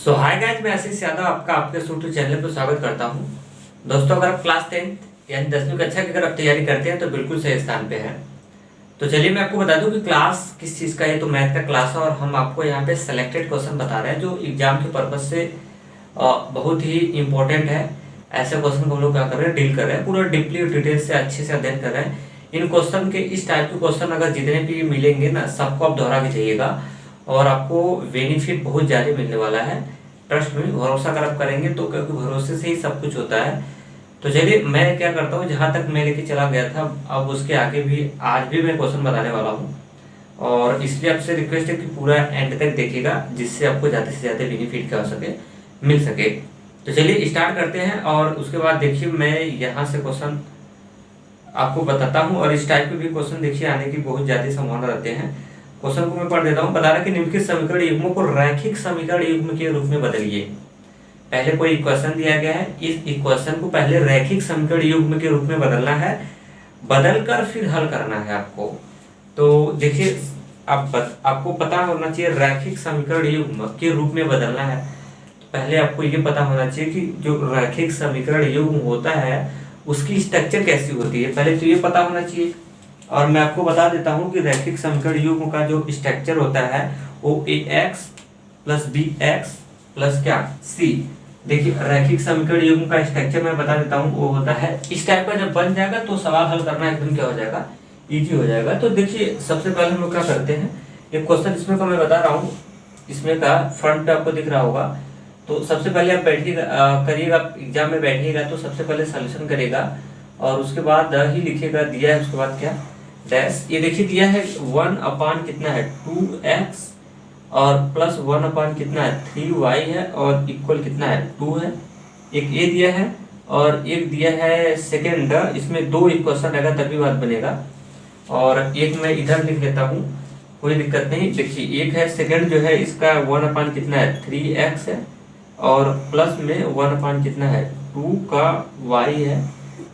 सो hi guys, मैं आशीष यादव आपका आपके यूट्यूब चैनल पर स्वागत करता हूं। दोस्तों, अगर आप क्लास 10th यानी 10वीं कक्षा की अगर आप तैयारी करते हैं तो बिल्कुल सही स्थान पे हैं। तो चलिए मैं आपको बता दूं कि क्लास किस चीज़ का है। तो मैथ का क्लास है और हम आपको यहाँ पे सेलेक्टेड क्वेश्चन बता रहे हैं जो एग्जाम के पर्पज से बहुत ही इंपॉर्टेंट है। ऐसे क्वेश्चन को हम लोग क्या कर रहे हैं, डील कर रहे हैं, पूरा डीपली डिटेल से अच्छे से अध्ययन कर रहे हैं। इन क्वेश्चन के इस टाइप के क्वेश्चन अगर जितने भी मिलेंगे ना, सबको आप दोहरा के जाइएगा और आपको बेनिफिट बहुत ज़्यादा मिलने वाला है। ट्रस्ट में भरोसा अगर आप करेंगे तो, क्योंकि भरोसे से ही सब कुछ होता है। तो चलिए मैं क्या करता हूँ, जहाँ तक मैं लेके चला गया था अब उसके आगे भी आज भी मैं क्वेश्चन बताने वाला हूँ। और इसलिए आपसे रिक्वेस्ट है कि पूरा एंड तक देखिएगा, जिससे आपको ज़्यादा से ज़्यादा बेनिफिट क्या हो सके, मिल सके। तो चलिए स्टार्ट करते हैं और उसके बाद देखिए मैं यहाँ से क्वेश्चन आपको बताता हूँ। और इस टाइप के भी क्वेश्चन देखिए आने की बहुत ज़्यादा संभावना रहते हैं। क्वेश्चन को मैं पढ़ देता हूँ। बता रहा है कि निम्नलिखित समीकरण युग्मों को रैखिक समीकरण युग्म के रूप में बदलिए। पहले कोई इक्वेशन दिया गया है, इस इक्वेशन को पहले रैखिक समीकरण युग्म के रूप में बदलना है, बदल कर फिर हल करना है आपको। तो देखिए आपको पता होना चाहिए रैखिक समीकरण युग्म के रूप में बदलना है। तो पहले आपको ये पता होना चाहिए कि जो रैखिक समीकरण युग्म होता है उसकी स्ट्रक्चर कैसी होती है, पहले तो ये पता होना चाहिए। और मैं आपको बता देता हूँ कि रैखिक समीकरण युग्म का जो स्ट्रक्चर होता है वो ax plus b x plus क्या c। देखिए रैखिक समीकरण युग्म का स्ट्रक्चर मैं बता देता हूँ, वो होता है इस टाइप का। जब बन जाएगा तो सवाल हल करना एकदम क्या हो जाएगा, इजी हो जाएगा। तो देखिए सबसे पहले हम लोग क्या करते हैं, एक क्वेश्चन इसमें का मैं बता रहा हूँ, इसमें का फ्रंट पे आपको दिख रहा होगा। तो सबसे पहले आप बैठिएगा, करिएगा, एग्जाम में बैठिएगा तो सबसे पहले सॉल्यूशन करेगा और उसके बाद ही लिखिएगा, दिया है उसके बाद क्या डैश। ये देखिए दिया है 1 अपान कितना है 2x और प्लस 1 अपान कितना है 3y है और इक्वल कितना है 2 है। एक ये दिया है और एक दिया है सेकेंड, इसमें दो इक्वेशन रहेगा तभी बात बनेगा। और एक मैं इधर लिख लेता हूँ, कोई दिक्कत नहीं। देखिए एक है सेकेंड जो है इसका 1 अपान कितना है 3x है और प्लस में 1 अपान कितना है 2 का y है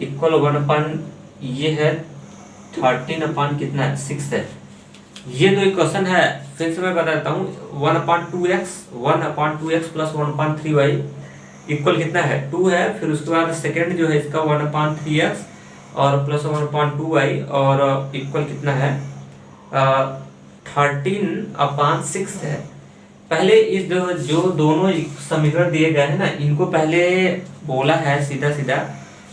इक्वल 1 अपान ये है 13 अपान कितना है 6 है। ये दो इक्वेशन है, फिर से मैं बता देता हूँ। 1 अपान 2x प्लस 1 अपान 3y इक्वल कितना है 2 है। फिर उसके बाद सेकेंड जो है इसका 1 अपान 3x और प्लस 1 अपान 2y और इक्वल कितना है 13 अपान 6 है। पहले इस जो दोनों समीकरण दिए गए हैं ना, इनको पहले बोला है सीधा सीधा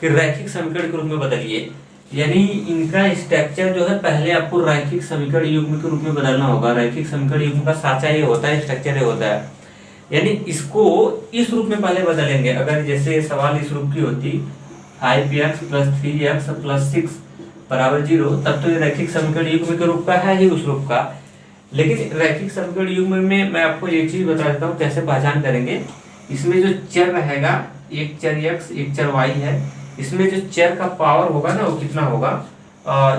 कि रैखिक समीकरण के रूप में बदलिए। यानी इनका स्ट्रक्चर जो है पहले आपको रैखिक समीकरण युग्म के रूप में बदलना होगा। रैखिक समीकरण युग्म का साचा ये होता है, स्ट्रक्चर ये होता है। यानी इसको इस रूप में पहले बदलेंगे। अगर जैसे सवाल इस रूप की होती 5x प्लस 3x प्लस 6 बराबर 0, तब तो ये रैखिक समीकरण युग्म के रूप का है ही उस रूप का। लेकिन रैखिक समीकरण युग्म में मैं आपको एक चीज बता देता हूँ कैसे पहचान करेंगे। इसमें जो चर रहेगा, एक चर x एक चर y है, इसमें जो चर का पावर होगा ना वो कितना होगा,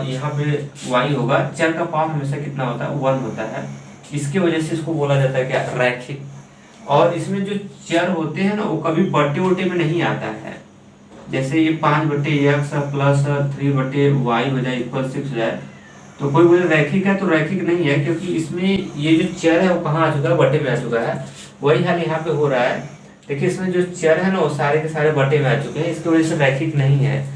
यहाँ पे y होगा। चर का पावर हमेशा कितना होता है 1 होता है, इसकी वजह से इसको बोला जाता है क्या रैखिक। और इसमें जो चर होते हैं ना वो कभी बटे वटे में नहीं आता है। जैसे ये 5/x प्लस 3/y हो जाए इक्वल 6 हो जाए, तो कोई बोले रैखिक है तो रैखिक नहीं है, क्योंकि इसमें ये जो चर है वो कहाँ आ चुका है, बटे में आ चुका है। वही हाल यहाँ पे हो रहा है। देखिए इसमें जो चर है ना वो सारे के सारे बटे में आ चुके हैं, इसकी वजह से रैखिक नहीं है।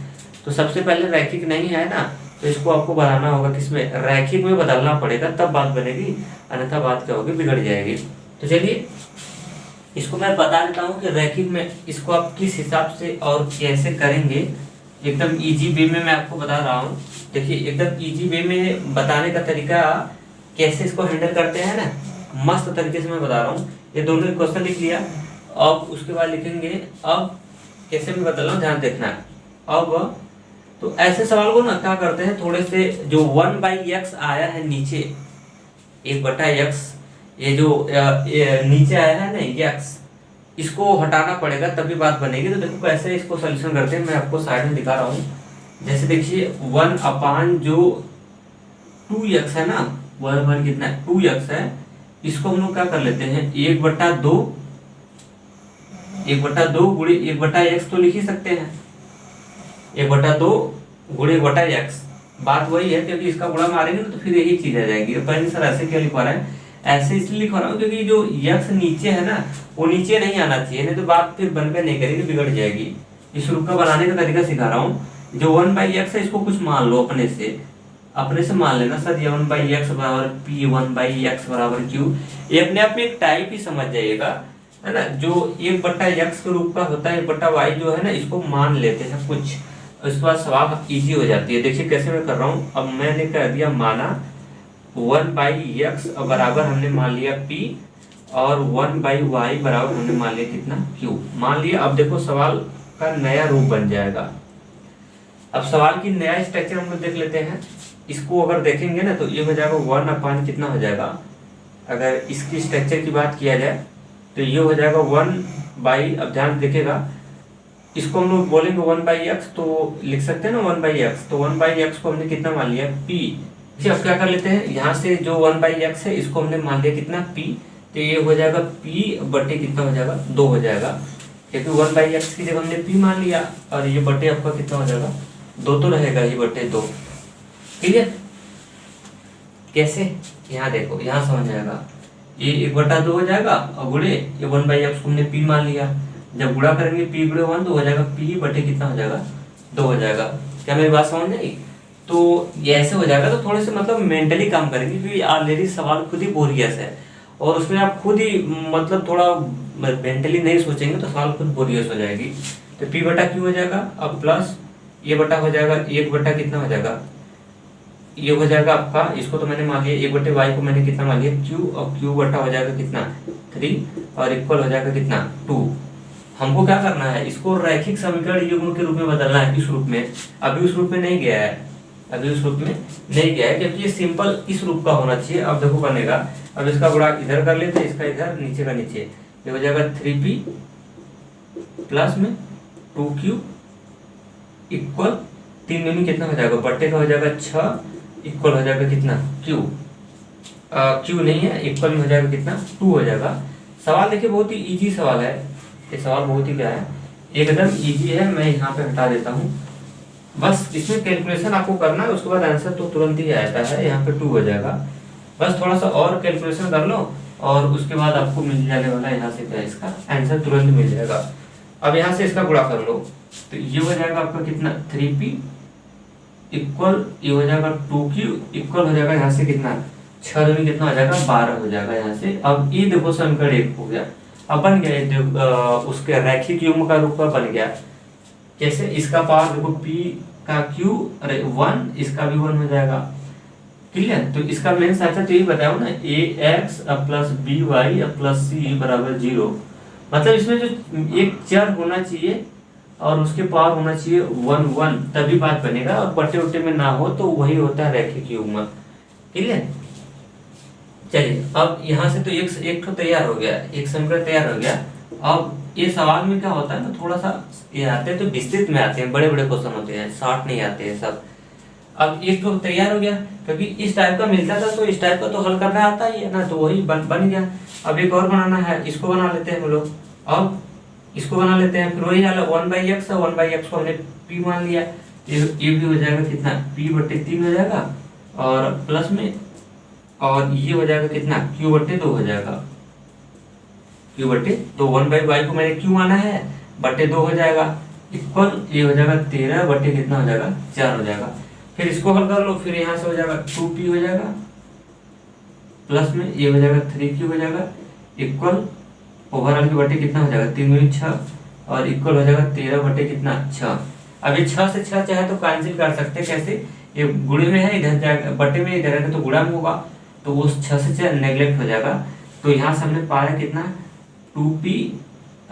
तो सबसे पहले रैखिक नहीं है ना, तो इसको आपको बनाना होगा किसमें, रैखिक में बदलना पड़ेगा, तब बात बनेगी, अन्यथा बात क्या होगी, बिगड़ जाएगी। तो चलिए इसको मैं बता देता हूँ कि रैखिक में इसको आप किस हिसाब से और कैसे करेंगे। एकदम ईजी वे में मैं आपको बता रहा हूँ। देखिए एकदम ईजी वे में बताने का तरीका, कैसे इसको हैंडल करते हैं ना, मस्त तरीके से मैं बता रहा हूँ। ये दोनों क्वेश्चन लिख लिया, अब उसके बाद लिखेंगे अब कैसे मैं बता रहा हूँ, ध्यान देखना। अब तो ऐसे सवाल को ना क्या करते हैं, थोड़े से जो 1/x आया है नीचे 1/x, ये जो नीचे आया है ना x, इसको हटाना पड़ेगा तभी बात बनेगी। तो देखो कैसे इसको सोल्यूशन करते हैं, मैं आपको साइड में दिखा रहा हूँ। जैसे देखिए 1 अपान जो 2x है ना, 1 अपान कितना है 2x है, इसको हम लोग क्या कर लेते हैं 1/2 गुणे 1/x तो लिख ही सकते हैं, 1/2 गुणे 1/x। बात वही है, क्योंकि इसका गुणा मारेंगे तो फिर यही चीज आ जाएगी। पहले सर ऐसे क्या लिखवा रहे हैं, ऐसे इसलिए लिख रहा हूँ क्योंकि जो यक्स नीचे है ना वो नीचे नहीं आना चाहिए, नहीं तो बात फिर बनकर नहीं करेगी, बिगड़ जाएगी। इस रूप का बनाने का तरीका सिखा रहा हूँ। जो 1/x है इसको कुछ मान लो अपने से मान लेना सर, ये 1/x बराबर p, 1/x बराबर q। ये अपने आप में एक टाइप ही समझ जाइएगा, है ना। जो 1/x के रूप का होता है 1/y जो है ना, इसको मान लेते हैं कुछ, उसके बाद सवाल इजी हो जाती है। देखिए कैसे मैं कर रहा हूँ। अब मैंने कर दिया माना 1/x बराबर हमने मान लिया p और 1/y बराबर हमने मान लिया कितना q मान लिया। अब देखो सवाल का नया रूप बन जाएगा। अब सवाल की नया स्ट्रक्चर हम लोग देख लेते हैं। इसको अगर देखेंगे ना तो ये हो जाएगा 1/, कितना हो जाएगा, अगर इसकी स्ट्रक्चर की बात किया जाए तो ये हो जाएगा 1/, अब ध्यान देखिएगा, इसको हम लोग बोलेंगे 1/x तो लिख सकते हैं ना 1/x, तो 1/x को हमने कितना मान लिया p। अब क्या कर लेते हैं, यहाँ से जो 1/x है इसको हमने मान लिया कितना p, तो ये हो जाएगा p बटे कितना हो जाएगा 2 हो जाएगा, क्योंकि 1/x की जगह हमने p मान लिया और ये बटे आपका कितना हो जाएगा 2 तो रहेगा ही बटे 2। ठीक है, कैसे, यहाँ देखो, यहाँ समझ जाएगा, ये 1/2 हो जाएगा और गुणे ये 1/x को हमने p मान लिया, जब गुणा करेंगे p गुणे 1 तो हो जाएगा p बटे कितना हो जाएगा 2 हो जाएगा। क्या मेरी बात समझ आई? तो ये ऐसे हो जाएगा। तो थोड़े से मतलब मेंटली काम करेंगे क्योंकि ऑलरेडी सवाल खुद ही बोरियस है और उसमें आप खुद ही मतलब थोड़ा मेंटली नहीं सोचेंगे तो सवाल खुद बोरियस हो जाएगी। तो p बटा q हो जाएगा, अब प्लस ये बटा हो जाएगा 1 बटा कितना हो जाएगा, ये हो जाएगा आपका, इसको तो मैंने मान लिया 1 बटे y को मैंने कितना मान लिया q, और q बटा हो जाएगा कितना 3 और इक्वल हो जाएगा कितना 2। हमको क्या करना है, इसको रैखिक समीकरण युग्म के रूप में बदलना है, इस रूप में। अभी उस रूप में नहीं गया है, अभी उस रूप में नहीं गया है क्योंकि ये सिंपल इस रूप का होना चाहिए। अब देखो बनेगा, अब इसका गुणा इधर कर लेते हैं, इसका इधर, नीचे का नीचे, ये हो जाएगा 3p प्लस में 2q इक्वल 3 में कितना हो जाएगा, बट्टे का हो जाएगा 6 इक्वल हो जाएगा कितना q, q नहीं है, इक्वल में हो जाएगा कितना 2 हो जाएगा। सवाल देखिए बहुत ही इजी सवाल है, ये सवाल बहुत ही क्या है, एकदम इजी है। मैं यहाँ पे हटा देता हूँ, बस इसमें कैलकुलेशन आपको करना है, उसके बाद आंसर तो तुरंत ही आता है। यहाँ पे 2 हो जाएगा, बस थोड़ा सा और कैलकुलेशन कर लो और उसके बाद आपको मिल जाने वाला है यहाँ से क्या, इसका आंसर तुरंत मिल जाएगा। अब यहाँ से इसका गुणा कर लो तो ये हो जाएगा आपका कितना 3p इक्वल, ये हो जाएगा 2q इक्वल हो जाएगा यहाँ से कितना 6 दूनी कितना हो जाएगा 12 हो जाएगा यहाँ से। अब ये देखो समीकरण 1 हो गया, अब बन गया उसके रैखिक युग्म का रूप बन गया। कैसे, इसका पावर देखो p का q, अरे 1, इसका भी 1 हो जाएगा। क्लियर, तो इसका मेन साइड तो यही बताया ना, ax plus by plus c बराबर 0। मतलब इसमें जो एक चर होना चाहिए और उसके पावर होना चाहिए 1 1, तभी बात बनेगा, और बटे उटे में ना हो तो वही होता है रैखिक युग्म। क्लियर, चलिए अब यहाँ से तो एक तो तैयार हो गया, एक समीकरण तैयार हो गया। अब ये सवाल में क्या होता है ना, थोड़ा सा ये आते हैं तो विस्तृत में आते हैं, बड़े बड़े क्वेश्चन होते हैं, शॉर्ट नहीं आते हैं सब। अब एक तो तैयार हो गया क्योंकि इस टाइप का मिलता था तो इस टाइप का तो हल करना आता ही है ना, तो वही बन गया। अब एक और बनाना है, इसको बना लेते हैं हम लोग, अब इसको बना लेते हैं, फिर वही वाला 1/x है, 1/x को हमने p मान लिया, ये भी हो जाएगा कितना p बटे 3 हो जाएगा और प्लस में, और ये हो जाएगा कितना q बटे 2 हो जाएगा, q बटे 2, 1/y को मैंने q माना है बटे 2 हो जाएगा इक्वल, ये हो जाएगा 13 बटे कितना हो जाएगा 4 हो जाएगा। फिर इसको हल कर लो, फिर यहाँ से हो जाएगा 2p हो जाएगा प्लस में ये हो जाएगा 3q हो जाएगा इक्वल ओवरऑल के बटे कितना हो जाएगा 3 में 6 और इक्वल हो जाएगा 13 बटे कितना 6। अब ये 6 से 6 चाहे तो कैंसिल कर सकते हैं, कैसे, ये गुणे में है, इधर जाएगा बटे में, इधर है तो गुणा में होगा, तो वो 6 से 6 नेग्लेक्ट हो जाएगा। तो यहाँ से हमने पाया कितना 2p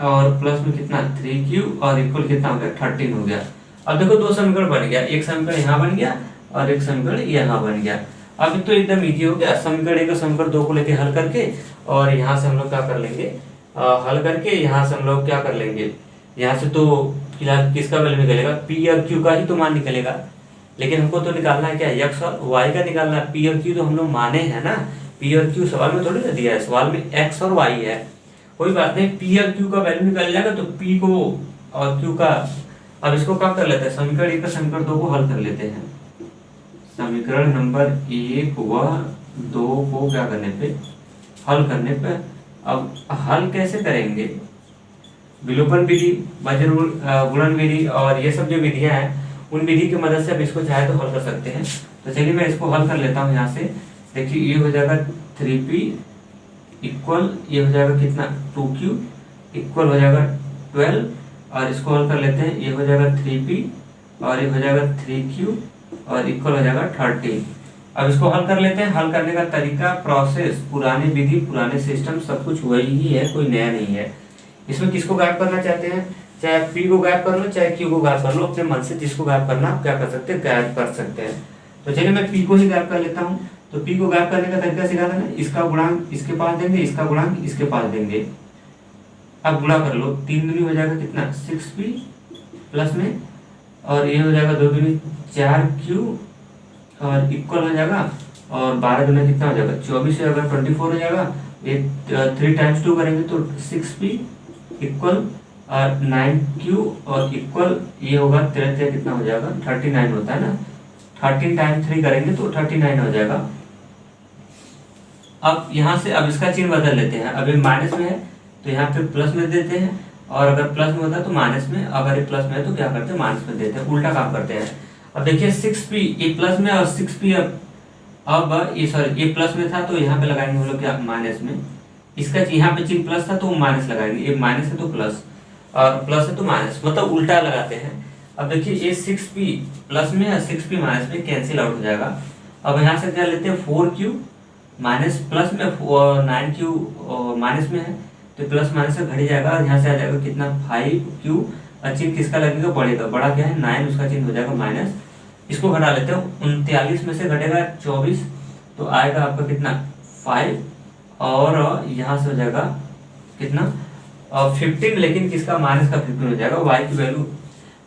और प्लस में कितना 3q और इक्वल कितना हो गया 13 हो गया। अब देखो दो समीकरण बन गया, एक समीकरण यहाँ बन गया और एक समीकरण यहाँ बन गया। अब तो एकदम इजी हो गया, समीकरण 1 और समीकरण 2 को लेके हल करके, और यहाँ से हम लोग क्या कर लेंगे, हल करके यहाँ से हम लोग क्या कर लेंगे, यहाँ से तो फिलहाल किसका वैल्यू निकलेगा, p और q का ही तो मान निकलेगा, लेकिन हमको तो निकालना है क्या x और y का निकालना है। p और q तो हम लोग माने हैं ना, p और q सवाल में थोड़ी ना दिया है, सवाल में x और y है, कोई बात नहीं, p और q का वैल्यू निकल जाएगा तो p को और q का। अब इसको क्या कर लेते हैं, समीकरण 1 और समीकरण 2 को हल कर लेते हैं। समीकरण नंबर 1 व 2 को क्या करने पे हल करने पे अब हल कैसे करेंगे, विलोपन विधि, गुणन विधि और ये सब जो विधियां हैं उन विधि की मदद से अब इसको चाहे तो हल कर सकते हैं। तो चलिए मैं इसको हल कर लेता हूँ यहाँ से। देखिए ये हो जाएगा 3p इक्वल, ये हो जाएगा कितना 2q इक्वल हो जाएगा 12, और इसको हल कर लेते हैं। ये हो जाएगा 3p और ये हो जाएगा 3q और इक्वल हो जाएगा 13। अब इसको हल कर लेते हैं। हल करने का तरीका, प्रोसेस, पुरानी विधि, पुराने सिस्टम, सब कुछ वही ही है, कोई नया नहीं है। इसमें किसको गायब करना चाहते हैं, चाहे p को गायब कर लो चाहे q को गायब कर लो, अपने मन से जिसको गायब करना आप क्या कर सकते हैं, गायब कर सकते हैं। तो चलिए मैं p को ही गायब कर लेता हूँ। तो p को गायब करने का तरीका सिखा देना, इसका गुणांक इसके पास देंगे, इसका गुणांक इसके पास देंगे। अब गुणा कर लो, 3 दूनी हो जाएगा कितना 6p प्लस में, और ये हो जाएगा 2 दूनी 4q और इक्वल हो जाएगा, और 12 दूनी कितना हो जाएगा 24 हो जाएगा, 24 हो जाएगा। ये 3 टाइम्स 2 करेंगे तो 6p इक्वल और 9q और इक्वल, ये होगा 13 कितना हो जाएगा 39 होता है ना, 13 टाइम्स 3 करेंगे तो 39 हो जाएगा। अब यहाँ से अब इसका चिन्ह बदल लेते हैं। अब ये माइनस में है तो यहाँ पे प्लस में देते हैं, और अगर प्लस में होता है तो माइनस में, अगर ये प्लस में है तो क्या करते हैं माइनस में देते हैं, उल्टा काम करते हैं। अब देखिए 6p ये प्लस में और 6p अब ये सॉरी ये प्लस में था तो यहाँ पे लगाएंगे हम लोग क्या माइनस में, इसका यहाँ पे चिन्ह प्लस था तो माइनस लगाएंगे, ये माइनस है तो प्लस और प्लस है तो माइनस, मतलब उल्टा लगाते हैं। अब देखिए ये 6p प्लस में और 6p माइनस में कैंसिल आउट हो जाएगा। अब यहाँ से क्या लेते हैं 4q माइनस प्लस में 9q माइनस में है तो प्लस माइनस से घट जाएगा, और यहाँ से आ जाएगा कितना 5q, और चिन्ह किसका लगेगा बढ़ेगा, बड़ा क्या है 9, उसका चिन्ह हो जाएगा माइनस। इसको घटा लेते हैं, 39 में से घटेगा 24 तो आएगा आपका कितना 5, और यहाँ से हो जाएगा कितना 15, लेकिन किसका माइनस का 15 हो जाएगा। y की वैल्यू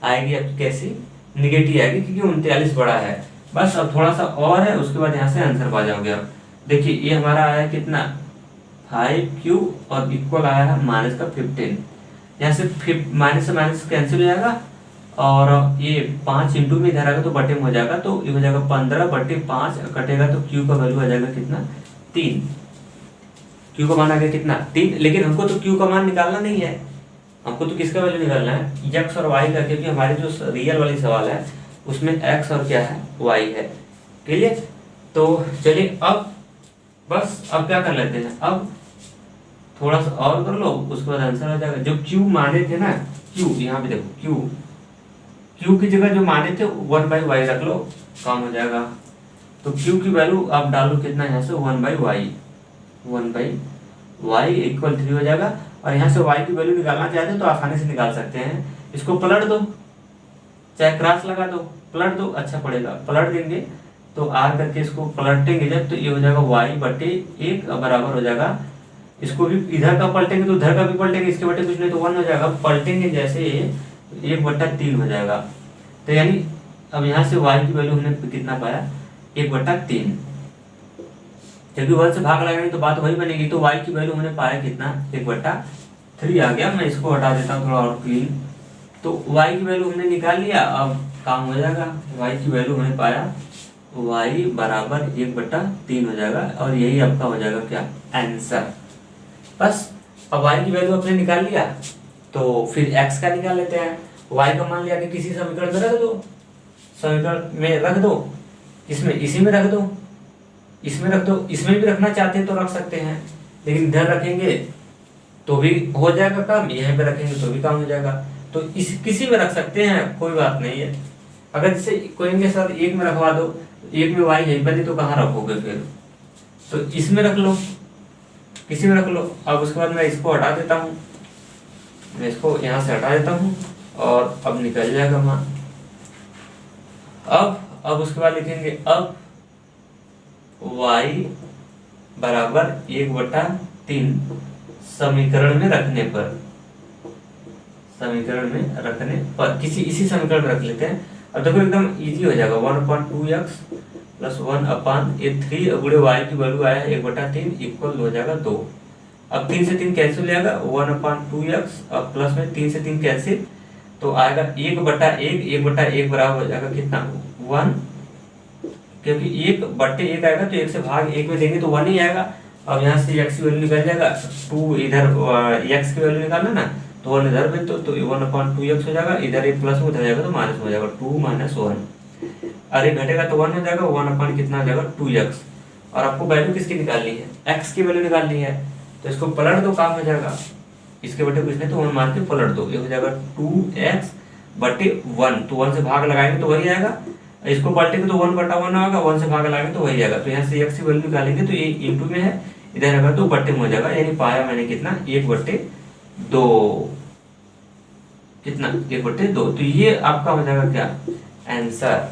आएगी आपकी कैसी, निगेटिव आएगी, क्योंकि 39 बड़ा है। बस अब थोड़ा सा और है, उसके बाद यहाँ से आंसर पा जाओगे आप। देखिए ये हमारा आया कितना 5q और इक्वल आया है माइनस का 15, यहाँ से माइनस से माइनस कैंसिल हो जाएगा, और ये 5 इंटू में इधर आएगा तो बटे में हो जाएगा, तो ये हो जाएगा 15/5 कटेगा तो q का वैल्यू आ जाएगा कितना 3। q का मान आ गया कितना 3, लेकिन हमको तो q का मान निकालना नहीं है, हमको तो किसका वैल्यू निकालना है x और y का, क्योंकि हमारी जो रियल वाली सवाल है उसमें x और क्या है y है। क्लियर। तो चलिए अब बस अब क्या कर लेते हैं, अब थोड़ा सा और कर लो, उसके बाद आंसर आ जाएगा। जो q माने थे ना, q यहाँ पे देखो q की जगह जो माने थे 1/y रख लो, काम हो जाएगा। तो q की वैल्यू आप डालो कितना यहाँ से 1/y इक्वल 3 हो जाएगा, और यहाँ से y की वैल्यू निकालना चाहते हैं तो आसानी से निकाल सकते हैं। इसको पलट दो, चाहे क्रॉस लगा दो, पलट दो, अच्छा पड़ेगा। पलट देंगे तो r करके इसको पलटेंगे जब, तो ये हो जाएगा y/1 बराबर हो जाएगा। इसको भी इधर का पलटेंगे तो उधर का भी पलटेंगे, इसके बटे कुछ नहीं तो 1 हो जाएगा। पलटेंगे जैसे 1/3 हो जाएगा। तो यानी अब यहाँ से y की वैल्यू हमने कितना पाया 1/3, क्योंकि 1 से भाग लगाएंगे तो बात वही बनेगी। तो y की वैल्यू हमने पाया कितना 1/3 आ गया। मैं इसको हटा देता हूँ थोड़ा और क्लीन। तो y की वैल्यू हमने निकाल लिया, अब काम हो जाएगा। y की वैल्यू हमने पाया y बराबर 1/3 हो जाएगा, और यही आपका हो जाएगा क्या आंसर। बस अब y की वैल्यू आपने निकाल लिया, तो फिर x का निकाल लेते हैं। y का मान लिया कि किसी समीकरण में रख दो, समीकरण में रख दो, इसमें इसी में रख दो, इसमें रख दो, इसमें भी रखना चाहते हैं तो रख सकते हैं, लेकिन इधर रखेंगे तो भी हो जाएगा काम, यहीं पे रखेंगे तो भी काम हो जाएगा। तो इस किसी में रख सकते हैं, कोई बात नहीं है। अगर जैसे कहेंगे सर एक में रखवा दो, एक में y यहीं बनी तो कहाँ रखोगे फिर, तो इसमें रख लो, किसी में रख लो। अब उसके बाद मैं इसको हटा देता हूँ, मैं इसको यहाँ से हटा देता हूँ, और अब निकल जाएगा मान। अब उसके बाद लिखेंगे अब y बराबर 1/3 समीकरण में रखने पर, समीकरण में रखने पर किसी इसी समीकरण में रख लेते हैं। अब देखो एकदम इजी हो जाएगा, 1/2x प्लस 1/3 गुणे y की वैल्यू आया है 1/3 इक्वल हो जाएगा 2। अब 3 से 3 कैंसिल हो जाएगा, 1/2x अब प्लस में 3 से 3 कैंसिल, तो आएगा 1/1 बराबर हो जाएगा कितना 1, क्योंकि 1/1 आएगा तो 1 से भाग 1 में देंगे तो 1 ही आएगा। अब यहाँ से x की वैल्यू निकल जाएगा, 2 इधर x की वैल्यू निकालना ना, तो 1 इधर भी तो 1/2x हो जाएगा, इधर एक प्लस उधर जाएगा तो माइनस हो जाएगा, 2 - 1। अरे घटेगा तो 1 हो जाएगा, 1 कितना हो जाएगा 2x। और आपको वैल्यू किसकी निकालनी है, x की वैल्यू निकालनी है, तो इसको पलट दो, काम हो जाएगा। इसके बटे कुछ नहीं तो 1 मार के पलट दो, ये हो जाएगा 2x बटे 1। तो 1 से भाग लगाएंगे तो वही आएगा, इसको पलटेंगे तो 1/1 होगा, 1 से भाग लगाएंगे तो वही आएगा। तो यहाँ से x की वैल्यू निकालेंगे तो ये इंटू में है, इधर अगर तो बट्टे में हो जाएगा, यानी पाया मैंने कितना 1/2, कितना 1/2। तो ये आपका हो जाएगा क्या आंसर।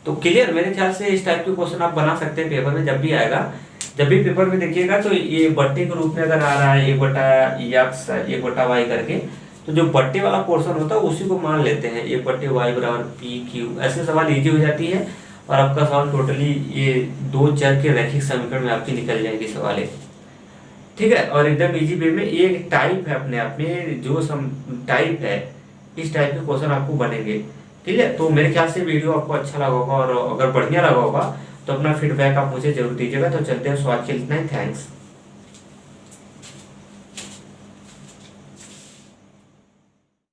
तो क्लियर, मेरे ख्याल से इस टाइप के क्वेश्चन आप बना सकते हैं पेपर में, जब भी आएगा, जब भी पेपर में देखिएगा तो ये बट्टे के रूप में अगर आ रहा है 1/x 1/y करके, तो जो बट्टे वाला पोर्शन होता है उसी को मान लेते हैं, 1/y बराबर PQ। ऐसे सवाल इजी हो जाती है और आपका सवाल टोटली ये 2 चर के रैखिक समीकरण में आपकी निकल जाएगी सवाल, ठीक है। और एकदम इजी वे में, ये एक टाइप है अपने आप में, जो टाइप है, इस टाइप के क्वेश्चन आपको बनेंगे, ठीक है। तो मेरे ख्याल से वीडियो आपको अच्छा लगा होगा, और अगर बढ़िया लगा होगा तो अपना फीडबैक आप मुझे जरूर दीजिएगा। तो चलते हैं, स्वाद के लिए इतना ही, थैंक्स।